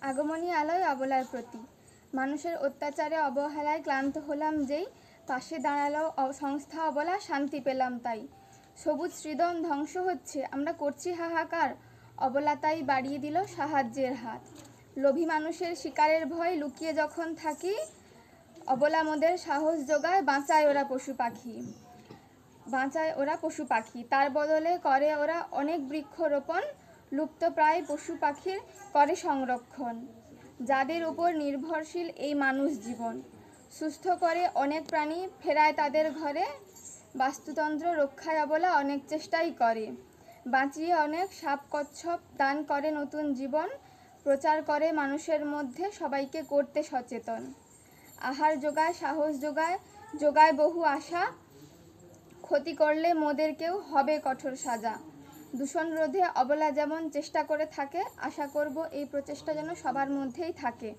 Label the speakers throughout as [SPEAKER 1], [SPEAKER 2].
[SPEAKER 1] আগমনী আলোয় অবলার প্রতি। মানুষের অত্যাচারে অবহেলায় ক্লান্ত হলাম যেই, পাশে দাঁড়ালো সংস্থা অবলা, শান্তি পেলাম তাই। সবুজ সৃজন ধ্বংস হচ্ছে, আমরা করছি হাহাকার, অবলা তাই বাড়িয়ে দিল সাহায্যের হাত। লোভী মানুষের শিকারের ভয় লুকিয়ে যখন থাকি, অবলা মোদের সাহস যোগায়, বাঁচায় ওরা পশু পাখি। তার বদলে করে ওরা অনেক বৃক্ষরোপণ, লুপ্তপ্রায় পশু পাখির করে সংরক্ষণ। যাদের উপর নির্ভরশীল এই মানুষ জীবন, সুস্থ করে অনেক প্রাণী, ফেরায় তাদের ঘরে। বাস্তুতন্ত্র রক্ষায় অবলা অনেক চেষ্টাই করে, বাঁচিয়ে অনেক সাপ কচ্ছপ, দান করে নতুন জীবন, প্রচার করে মানুষের মধ্যে সবাইকে করতে সচেতন। আহার যোগায়, সাহস যোগায় বহু আশা, ক্ষতি করলে মোদেরকেও হবে কঠোর সাজা। দূষণ রোধে অবলা যেমন চেষ্টা করে থাকে, আশা করব এই প্রচেষ্টা যেন সবার মধ্যেই থাকে।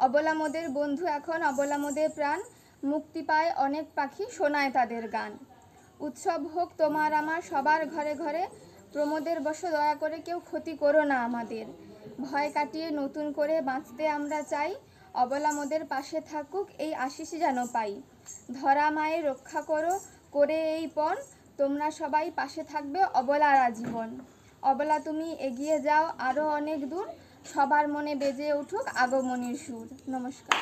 [SPEAKER 1] অবলা মোদের বন্ধু এখন, অবলা মোদের প্রাণ, মুক্তি পায় অনেক পাখি, শোনায় তাদের গান। উৎসব হোক তোমার আমার সবার ঘরে ঘরে, প্রমোদের বশে দয়া করে কেউ ক্ষতি করো না আমাদের। ভয় কাটিয়ে নতুন করে বাঁচতে আমরা চাই, অবলা মোদের পাশে থাকুক এই আশিস যেন পাই। ধরা মায়ের রক্ষা করো করে এই পণ, তোমরা সবাই পাশে থাকবে অবলার আজীবন। অবলা তুমি এগিয়ে যাও আরও অনেক দূর, সবার মনে বেজে উঠুক আগমনীর সুর। নমস্কার।